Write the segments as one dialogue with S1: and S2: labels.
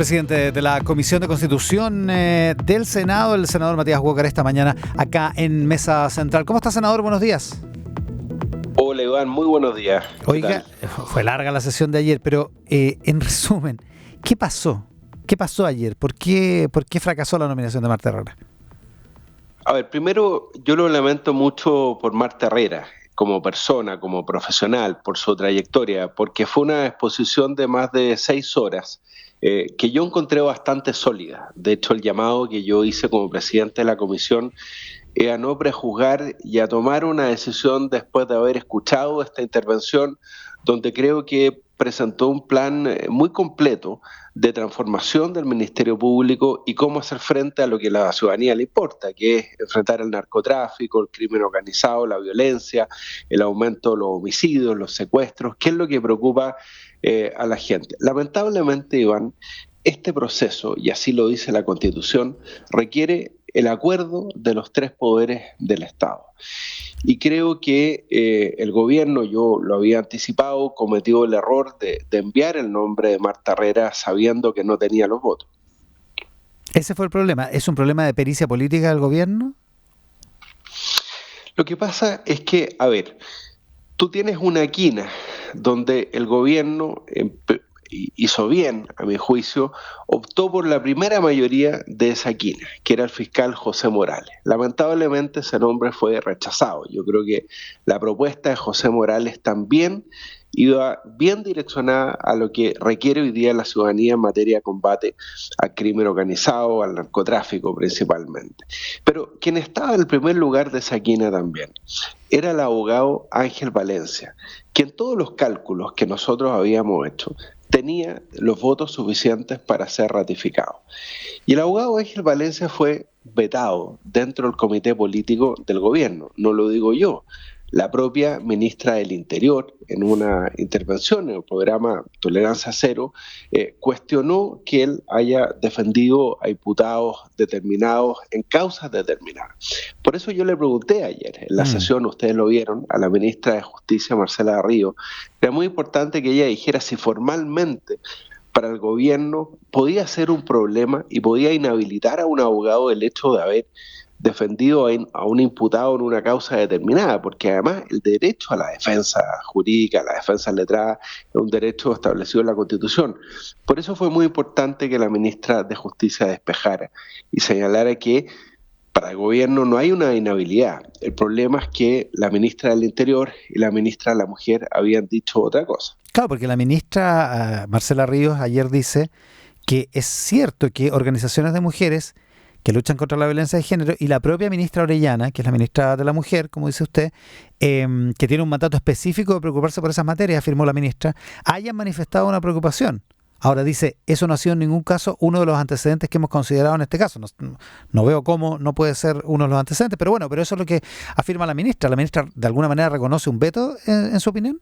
S1: presidente de la Comisión de Constitución del Senado, el senador Matías Walker, esta mañana acá en Mesa Central. ¿Cómo está, senador? Buenos días.
S2: Hola, Iván, muy buenos días.
S1: Oiga, fue larga la sesión de ayer, pero en resumen, ¿qué pasó? ¿Qué pasó ayer? ¿Por qué fracasó la nominación de Marta Herrera?
S2: A ver, primero yo lo lamento mucho por Marta Herrera, como persona, como profesional, por su trayectoria, porque fue una exposición de más de 6 horas que yo encontré bastante sólida. De hecho, el llamado que yo hice como presidente de la comisión a no prejuzgar y a tomar una decisión después de haber escuchado esta intervención, donde creo que presentó un plan muy completo de transformación del Ministerio Público y cómo hacer frente a lo que a la ciudadanía le importa, que es enfrentar el narcotráfico, el crimen organizado, la violencia, el aumento de los homicidios, los secuestros, qué es lo que preocupa a la gente. Lamentablemente, Iván, este proceso, y así lo dice la Constitución, requiere el acuerdo de los 3 poderes del Estado. Y creo que el gobierno, yo lo había anticipado, cometió el error de enviar el nombre de Marta Herrera sabiendo que no tenía los votos.
S1: ¿Ese fue el problema? ¿Es un problema de pericia política del gobierno?
S2: Lo que pasa es que, a ver, tú tienes una quina donde el gobierno hizo bien, a mi juicio, optó por la primera mayoría de esa quina, que era el fiscal José Morales. Lamentablemente ese nombre fue rechazado. Yo creo que la propuesta de José Morales también iba bien direccionada a lo que requiere hoy día la ciudadanía en materia de combate al crimen organizado, al narcotráfico principalmente. Pero quien estaba en el primer lugar de esa quina también era el abogado Ángel Valencia, que en todos los cálculos que nosotros habíamos hecho tenía los votos suficientes para ser ratificado. Y el abogado Ángel Valencia fue vetado dentro del comité político del gobierno, no lo digo yo. La propia ministra del Interior, en una intervención en el programa Tolerancia Cero, cuestionó que él haya defendido a imputados determinados en causas determinadas. Por eso yo le pregunté ayer, en la sesión, ustedes lo vieron, a la ministra de Justicia, Marcela Ríos, era muy importante que ella dijera si formalmente para el gobierno podía ser un problema y podía inhabilitar a un abogado el hecho de haber defendido a un imputado en una causa determinada, porque además el derecho a la defensa jurídica, a la defensa letrada, es un derecho establecido en la Constitución. Por eso fue muy importante que la ministra de Justicia despejara y señalara que para el gobierno no hay una inhabilidad. El problema es que la ministra del Interior y la ministra de la Mujer habían dicho otra cosa.
S1: Claro, porque la ministra Marcela Ríos ayer dice que es cierto que organizaciones de mujeres que luchan contra la violencia de género y la propia ministra Orellana, que es la ministra de la Mujer, como dice usted, que tiene un mandato específico de preocuparse por esas materias, afirmó la ministra, hayan manifestado una preocupación. Ahora dice, eso no ha sido en ningún caso uno de los antecedentes que hemos considerado en este caso. No veo cómo no puede ser uno de los antecedentes, pero bueno, pero eso es lo que afirma la ministra. ¿La ministra de alguna manera reconoce un veto en su opinión?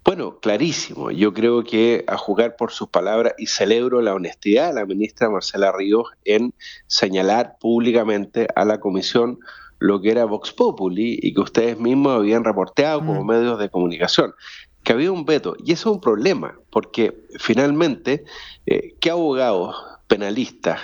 S2: Bueno, clarísimo. Yo creo que a jugar por sus palabras y celebro la honestidad de la ministra Marcela Ríos en señalar públicamente a la comisión lo que era Vox Populi y que ustedes mismos habían reporteado como medios de comunicación, que había un veto. Y eso es un problema, porque finalmente, ¿qué abogados penalistas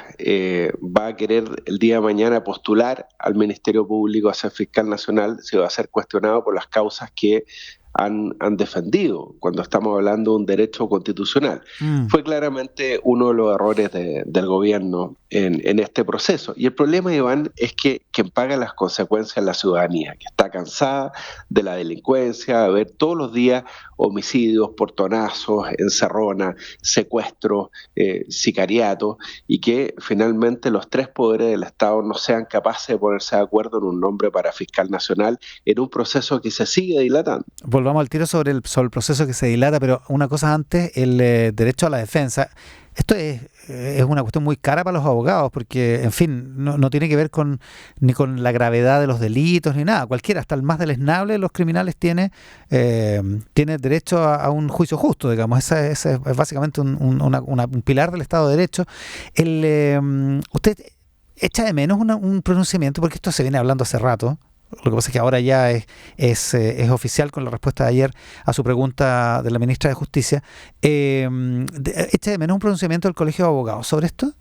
S2: va a querer el día de mañana postular al Ministerio Público a ser fiscal nacional si va a ser cuestionado por las causas que han defendido cuando estamos hablando de un derecho constitucional? Fue claramente uno de los errores del gobierno en este proceso. Y el problema, Iván, es que quien paga las consecuencias es la ciudadanía, que está cansada de la delincuencia, de ver todos los días homicidios, portonazos, encerronas, secuestros, sicariatos, y que finalmente los 3 poderes del Estado no sean capaces de ponerse de acuerdo en un nombre para fiscal nacional en un proceso que se sigue dilatando.
S1: Volvamos al tiro sobre el proceso que se dilata, pero una cosa antes, el derecho a la defensa. Esto es una cuestión muy cara para los abogados, porque, en fin, no tiene que ver ni con la gravedad de los delitos ni nada. Cualquiera, hasta el más deleznable de los criminales tiene derecho a un juicio justo, digamos. Ese es básicamente un pilar del Estado de Derecho. Usted echa de menos un pronunciamiento, porque esto se viene hablando hace rato, Lo que pasa es que ahora ya es oficial con la respuesta de ayer a su pregunta de la ministra de Justicia. ¿Echa de menos un pronunciamiento del Colegio de Abogados sobre esto?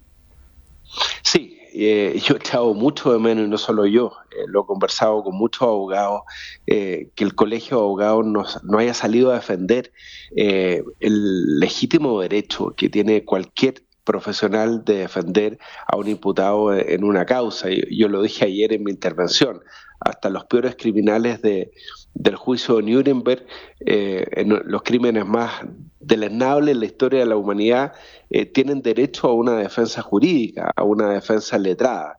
S2: Sí, yo he echado mucho de menos, y no solo yo, lo he conversado con muchos abogados, que el Colegio de Abogados no haya salido a defender el legítimo derecho que tiene cualquier profesional de defender a un imputado en una causa. Yo lo dije ayer en mi intervención, hasta los peores criminales del juicio de Nuremberg, en los crímenes más deleznables en la historia de la humanidad, tienen derecho a una defensa jurídica, a una defensa letrada.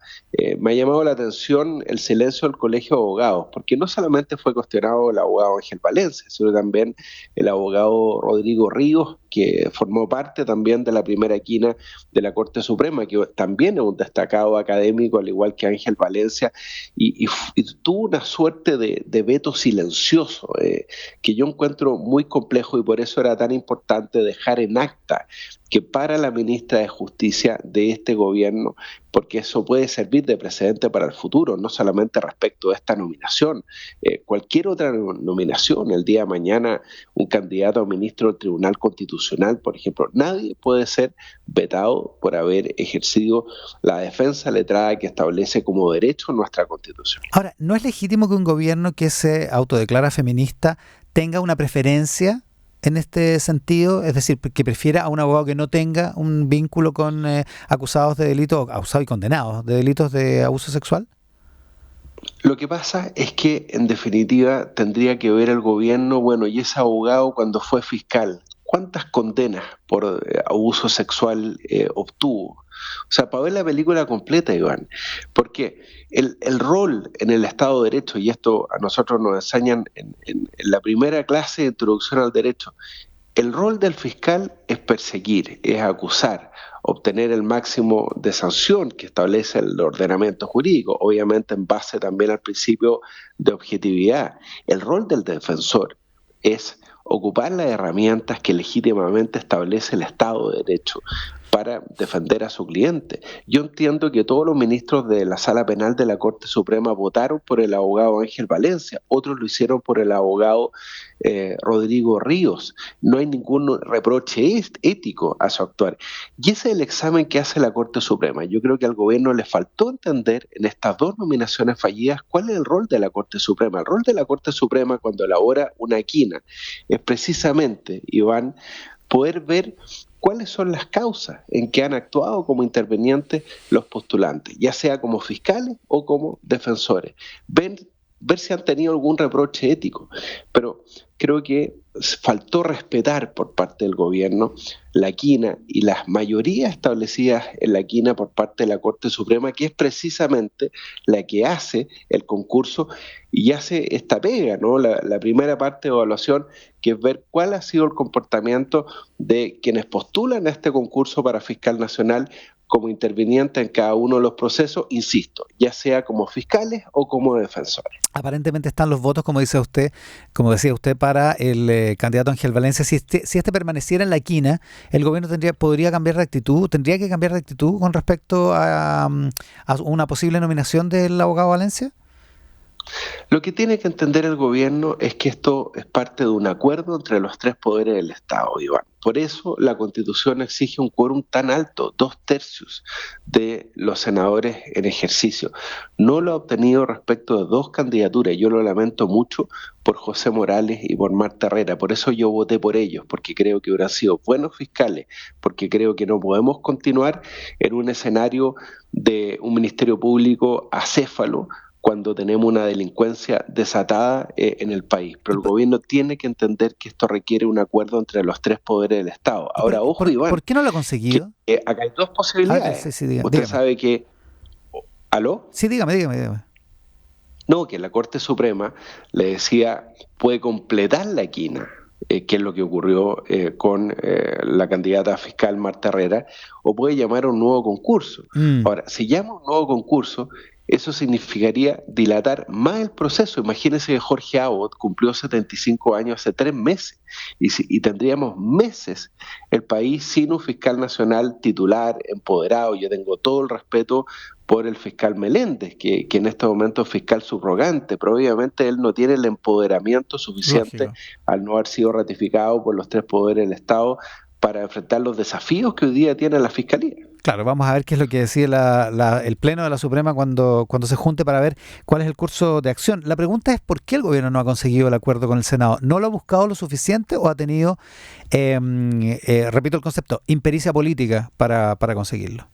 S2: Me ha llamado la atención el silencio del Colegio de Abogados, porque no solamente fue cuestionado el abogado Ángel Valencia, sino también el abogado Rodrigo Ríos, que formó parte también de la primera quina de la Corte Suprema, que también es un destacado académico, al igual que Ángel Valencia, y tuvo una suerte de veto silencioso, que yo encuentro muy complejo, y por eso era tan importante dejar en acta que para la ministra de Justicia de este gobierno, porque eso puede servir de precedente para el futuro, no solamente respecto a esta nominación, cualquier otra nominación, el día de mañana un candidato a ministro del Tribunal Constitucional, por ejemplo, nadie puede ser vetado por haber ejercido la defensa letrada que establece como derecho nuestra Constitución.
S1: Ahora, ¿no es legítimo que un gobierno que se autodeclara feminista tenga una preferencia en este sentido? Es decir, que prefiera a un abogado que no tenga un vínculo con acusados de delitos, acusados y condenados de delitos de abuso sexual.
S2: Lo que pasa es que, en definitiva, tendría que ver el gobierno, bueno, y ese abogado cuando fue fiscal, ¿cuántas condenas por abuso sexual obtuvo? O sea, para ver la película completa, Iván, porque el rol en el Estado de Derecho, y esto a nosotros nos enseñan en la primera clase de introducción al derecho, el rol del fiscal es perseguir, es acusar, obtener el máximo de sanción que establece el ordenamiento jurídico, obviamente en base también al principio de objetividad. El rol del defensor es ocupar las herramientas que legítimamente establece el Estado de Derecho para defender a su cliente. Yo entiendo que todos los ministros de la Sala Penal de la Corte Suprema votaron por el abogado Ángel Valencia, otros lo hicieron por el abogado Rodrigo Ríos. No hay ningún reproche ético a su actuar. Y ese es el examen que hace la Corte Suprema. Yo creo que al gobierno le faltó entender en estas dos nominaciones fallidas cuál es el rol de la Corte Suprema. El rol de la Corte Suprema cuando elabora una quina es precisamente, Iván, poder ver cuáles son las causas en que han actuado como intervenientes los postulantes, ya sea como fiscales o como defensores. Ver si han tenido algún reproche ético. Pero creo que faltó respetar por parte del gobierno la quina y las mayorías establecidas en la quina por parte de la Corte Suprema, que es precisamente la que hace el concurso y hace esta pega, ¿no? La primera parte de evaluación, que es ver cuál ha sido el comportamiento de quienes postulan a este concurso para fiscal nacional como interviniente en cada uno de los procesos, insisto, ya sea como fiscales o como defensores.
S1: Aparentemente están los votos, como dice usted, como decía usted, para el candidato Ángel Valencia. Si este permaneciera en la quina, el gobierno podría cambiar de actitud, tendría que cambiar de actitud con respecto a una posible nominación del abogado Valencia.
S2: Lo que tiene que entender el gobierno es que esto es parte de un acuerdo entre los tres poderes del Estado, Iván. Por eso la Constitución exige un quórum tan alto, 2/3 de los senadores en ejercicio. No lo ha obtenido respecto de dos candidaturas. Yo lo lamento mucho por José Morales y por Marta Herrera. Por eso yo voté por ellos, porque creo que hubieran sido buenos fiscales, porque creo que no podemos continuar en un escenario de un Ministerio Público acéfalo, cuando tenemos una delincuencia desatada en el país. Pero el gobierno tiene que entender que esto requiere un acuerdo entre los tres poderes del Estado. Ahora, ojo, Iván.
S1: ¿Por qué no lo ha conseguido?
S2: Acá hay dos posibilidades.
S1: Sí,
S2: Usted sabe que... ¿Aló?
S1: Sí, dígame.
S2: No, que la Corte Suprema le decía, puede completar la quina, que es lo que ocurrió con la candidata fiscal Marta Herrera, o puede llamar a un nuevo concurso. Ahora, si llama a un nuevo concurso, eso significaría dilatar más el proceso. Imagínense que Jorge Abbott cumplió 75 años hace 3 meses y tendríamos meses el país sin un fiscal nacional titular, empoderado. Yo tengo todo el respeto por el fiscal Meléndez, que en este momento es fiscal subrogante, pero obviamente él no tiene el empoderamiento suficiente
S1: Lógico.
S2: al no haber sido ratificado por los tres poderes del Estado para enfrentar los desafíos que hoy día tiene la Fiscalía.
S1: Claro, vamos a ver qué es lo que decide el Pleno de la Suprema cuando se junte para ver cuál es el curso de acción. La pregunta es ¿por qué el gobierno no ha conseguido el acuerdo con el Senado? ¿No lo ha buscado lo suficiente o ha tenido, repito el concepto, impericia política para conseguirlo?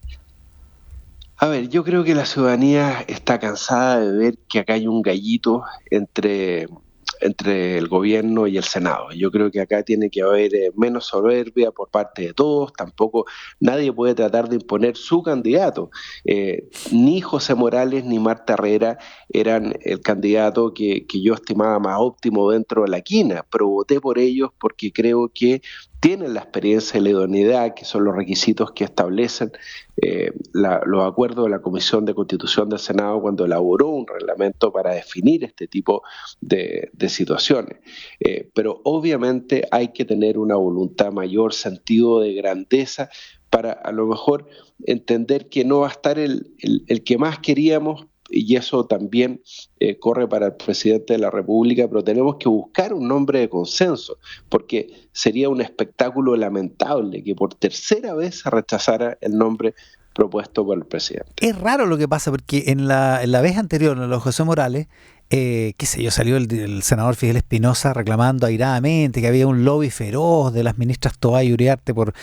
S2: A ver, yo creo que la ciudadanía está cansada de ver que acá hay un gallito entre el gobierno y el Senado. Yo creo que acá tiene que haber menos soberbia por parte de todos, tampoco nadie puede tratar de imponer su candidato. Ni José Morales ni Marta Herrera eran el candidato que yo estimaba más óptimo dentro de la quina, pero voté por ellos porque creo que tienen la experiencia y la idoneidad, que son los requisitos que establecen los acuerdos de la Comisión de Constitución del Senado cuando elaboró un reglamento para definir este tipo de situaciones. Pero obviamente hay que tener una voluntad mayor, sentido de grandeza, para a lo mejor entender que no va a estar el que más queríamos, y eso también corre para el presidente de la República, pero tenemos que buscar un nombre de consenso, porque sería un espectáculo lamentable que por tercera vez se rechazara el nombre propuesto por el presidente.
S1: Es raro lo que pasa porque en la vez anterior, en los José Morales, qué sé yo, salió el senador Fidel Espinosa reclamando airadamente que había un lobby feroz de las ministras Toá y Uriarte por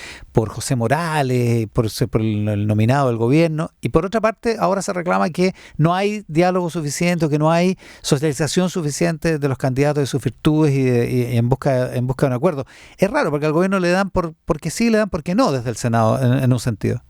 S1: José Morales, por el nominado del gobierno, y por otra parte ahora se reclama que no hay diálogo suficiente, que no hay socialización suficiente de los candidatos, de sus virtudes y en busca de un acuerdo. Es raro porque al gobierno le dan porque sí, le dan porque no desde el Senado en un sentido.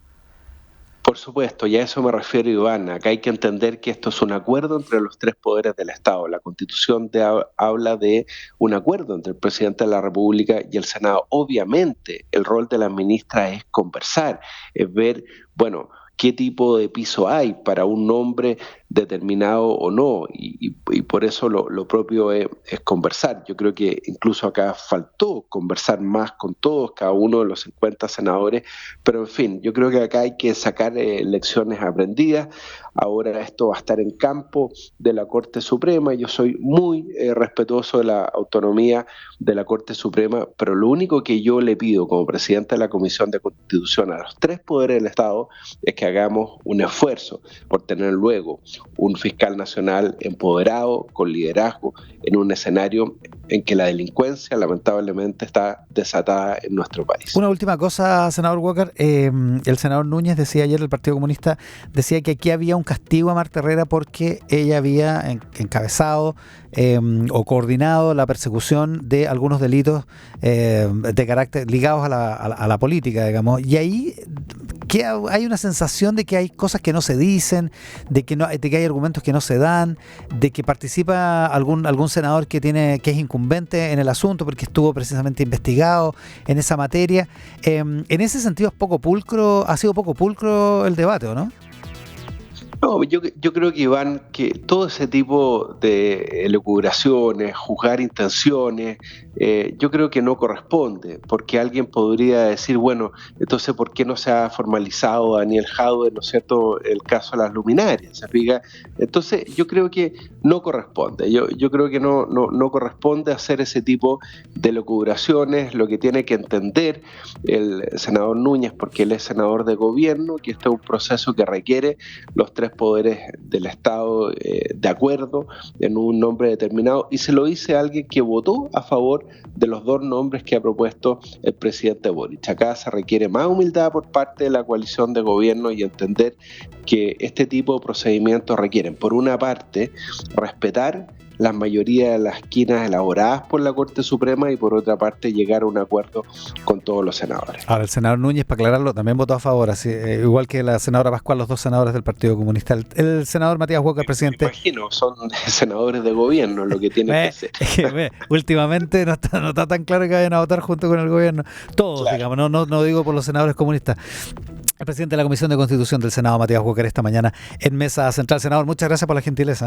S2: Por supuesto, y a eso me refiero, Iván. Acá hay que entender que esto es un acuerdo entre los tres poderes del Estado. La Constitución habla de un acuerdo entre el presidente de la República y el Senado. Obviamente, el rol de la ministra es conversar, es ver, bueno, qué tipo de piso hay para un nombre determinado o no, y por eso lo propio es conversar. Yo creo que incluso acá faltó conversar más con todos, cada uno de los 50 senadores, pero en fin, yo creo que acá hay que sacar lecciones aprendidas. Ahora esto va a estar en campo de la Corte Suprema. Yo soy muy respetuoso de la autonomía de la Corte Suprema, pero lo único que yo le pido como presidente de la Comisión de Constitución a los tres poderes del Estado es que hagamos un esfuerzo por tener luego un fiscal nacional empoderado, con liderazgo, en un escenario en que la delincuencia lamentablemente está desatada en nuestro país.
S1: Una última cosa, senador Walker. El senador Núñez decía ayer, del Partido Comunista, decía que aquí había un castigo a Marta Herrera porque ella había encabezado o coordinado la persecución de algunos delitos de carácter ligados a la política, digamos. Y ahí que hay una sensación de que hay cosas que no se dicen, de que hay argumentos que no se dan, de que participa algún senador que es incumbente en el asunto porque estuvo precisamente investigado en esa materia. En ese sentido ha sido poco pulcro el debate, ¿o no?
S2: No, yo creo que, Iván, que todo ese tipo de elucubraciones, juzgar intenciones, yo creo que no corresponde, porque alguien podría decir, bueno, entonces, ¿por qué no se ha formalizado Daniel Jadwe, ¿no es cierto?, el caso de las luminarias, ¿se fija? Entonces, yo creo que no corresponde, yo creo que no corresponde hacer ese tipo de elucubraciones. Lo que tiene que entender el senador Núñez, porque él es senador de gobierno, que este es un proceso que requiere los tres poderes del Estado de acuerdo en un nombre determinado, y se lo dice a alguien que votó a favor de los dos nombres que ha propuesto el presidente Boric. Acá se requiere más humildad por parte de la coalición de gobierno y entender que este tipo de procedimientos requieren, por una parte, respetar la mayoría de las quinas elaboradas por la Corte Suprema y por otra parte llegar a un acuerdo con todos los senadores.
S1: Ahora, el senador Núñez, para aclararlo, también votó a favor, así, igual que la senadora Pascual, los dos senadores del Partido Comunista. El senador Matías Walker, presidente...
S2: Me imagino, son senadores de gobierno lo que tienen que hacer.
S1: Últimamente no está tan claro que vayan a votar junto con el gobierno. Todos, claro. Digamos, no digo por los senadores comunistas. El presidente de la Comisión de Constitución del Senado, Matías Walker, esta mañana en Mesa Central. Senador, muchas gracias por la gentileza.